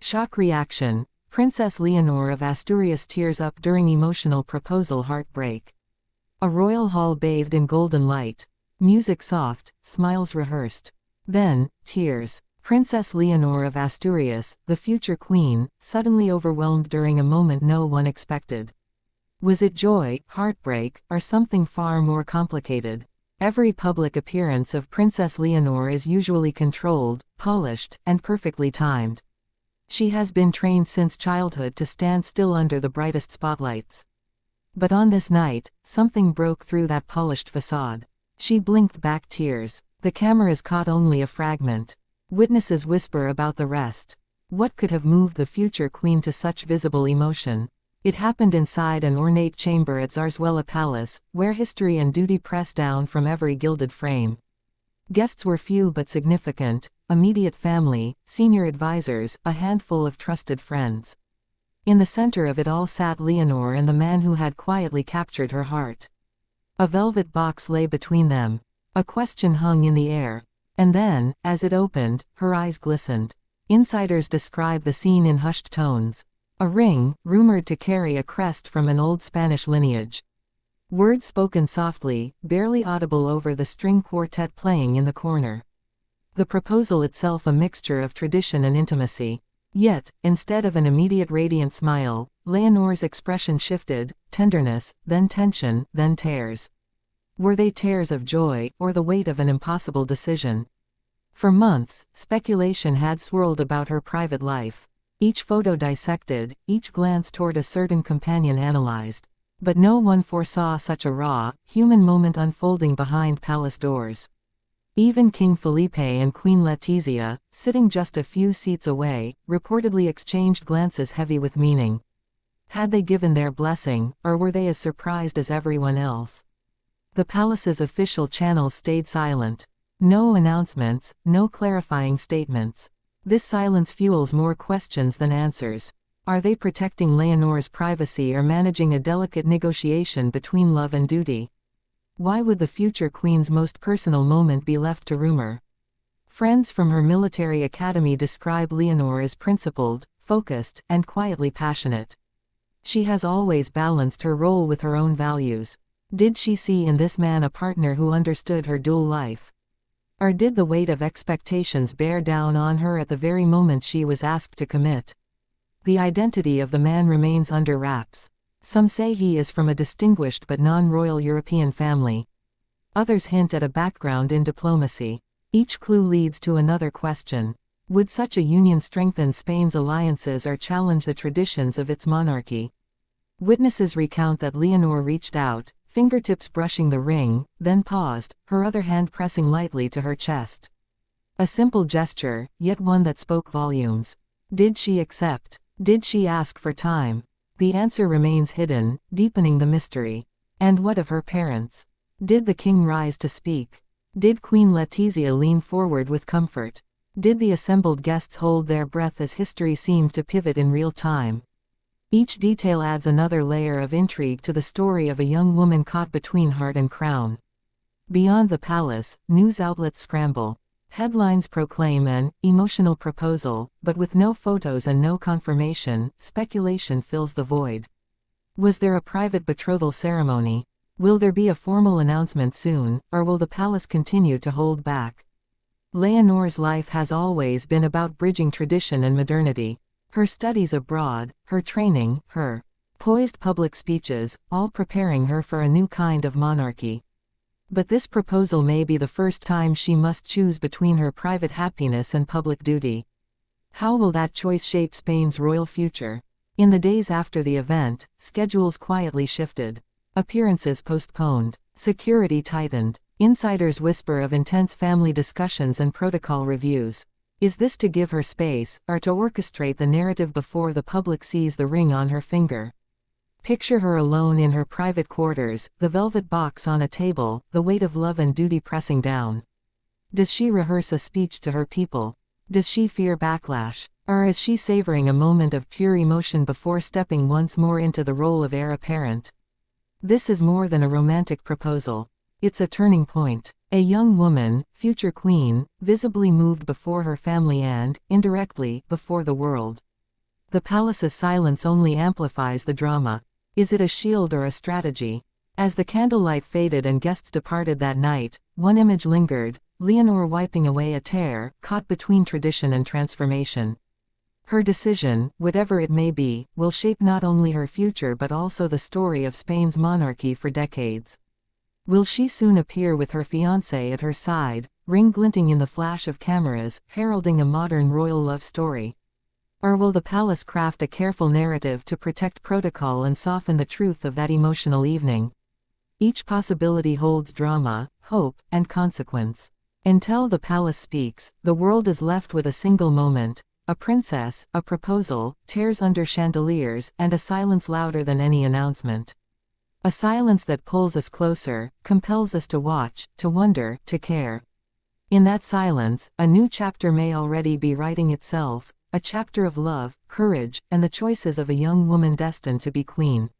Shock reaction. Princess Leonor of Asturias tears up during emotional proposal. Heartbreak. A royal hall bathed in golden light. Music soft, smiles rehearsed. Then, tears. Princess Leonor of Asturias, the future queen, suddenly overwhelmed during a moment no one expected. Was it joy, heartbreak, or something far more complicated? Every public appearance of Princess Leonor is usually controlled, polished, and perfectly timed. She has been trained since childhood to stand still under the brightest spotlights. But on this night, something broke through that polished facade. She blinked back tears. The cameras caught only a fragment. Witnesses whisper about the rest. What could have moved the future queen to such visible emotion? It happened inside an ornate chamber at Zarzuela Palace, where history and duty press down from every gilded frame. Guests were few but significant: immediate family, senior advisors, a handful of trusted friends. In the center of it all sat Leonor and the man who had quietly captured her heart. A velvet box lay between them. A question hung in the air. And then, as it opened, her eyes glistened. Insiders describe the scene in hushed tones. A ring, rumored to carry a crest from an old Spanish lineage. Words spoken softly, barely audible over the string quartet playing in the corner. The proposal itself a mixture of tradition and intimacy. Yet, instead of an immediate radiant smile, Leonor's expression shifted: tenderness, then tension, then tears. Were they tears of joy, or the weight of an impossible decision? For months, speculation had swirled about her private life. Each photo dissected, each glance toward a certain companion analyzed. But no one foresaw such a raw, human moment unfolding behind palace doors. Even King Felipe and Queen Letizia, sitting just a few seats away, reportedly exchanged glances heavy with meaning. Had they given their blessing, or were they as surprised as everyone else? The palace's official channels stayed silent. No announcements, no clarifying statements. This silence fuels more questions than answers. Are they protecting Leonor's privacy or managing a delicate negotiation between love and duty? Why would the future queen's most personal moment be left to rumor? Friends from her military academy describe Leonor as principled, focused, and quietly passionate. She has always balanced her role with her own values. Did she see in this man a partner who understood her dual life? Or did the weight of expectations bear down on her at the very moment she was asked to commit? The identity of the man remains under wraps. Some say he is from a distinguished but non-royal European family. Others hint at a background in diplomacy. Each clue leads to another question. Would such a union strengthen Spain's alliances or challenge the traditions of its monarchy? Witnesses recount that Leonor reached out, fingertips brushing the ring, then paused, her other hand pressing lightly to her chest. A simple gesture, yet one that spoke volumes. Did she accept? Did she ask for time? The answer remains hidden, deepening the mystery. And what of her parents? Did the king rise to speak? Did Queen Letizia lean forward with comfort? Did the assembled guests hold their breath as history seemed to pivot in real time? Each detail adds another layer of intrigue to the story of a young woman caught between heart and crown. Beyond the palace, news outlets scramble. Headlines proclaim an emotional proposal, but with no photos and no confirmation, speculation fills the void. Was there a private betrothal ceremony? Will there be a formal announcement soon, or will the palace continue to hold back? Leonor's life has always been about bridging tradition and modernity. Her studies abroad, her training, her poised public speeches, all preparing her for a new kind of monarchy. But this proposal may be the first time she must choose between her private happiness and public duty. How will that choice shape Spain's royal future? In the days after the event, schedules quietly shifted. Appearances postponed. Security tightened. Insiders whisper of intense family discussions and protocol reviews. Is this to give her space, or to orchestrate the narrative before the public sees the ring on her finger? Picture her alone in her private quarters, the velvet box on a table, the weight of love and duty pressing down. Does she rehearse a speech to her people? Does she fear backlash? Or is she savoring a moment of pure emotion before stepping once more into the role of heir apparent? This is more than a romantic proposal. It's a turning point. A young woman, future queen, visibly moved before her family and, indirectly, before the world. The palace's silence only amplifies the drama. Is it a shield or a strategy? As the candlelight faded and guests departed that night, one image lingered, Leonor wiping away a tear, caught between tradition and transformation. Her decision, whatever it may be, will shape not only her future but also the story of Spain's monarchy for decades. Will she soon appear with her fiancé at her side, ring glinting in the flash of cameras, heralding a modern royal love story? Or will the palace craft a careful narrative to protect protocol and soften the truth of that emotional evening? Each possibility holds drama, hope, and consequence. Until the palace speaks, the world is left with a single moment. A princess, a proposal, tears under chandeliers, and a silence louder than any announcement. A silence that pulls us closer, compels us to watch, to wonder, to care. In that silence, a new chapter may already be writing itself, a chapter of love, courage, and the choices of a young woman destined to be queen.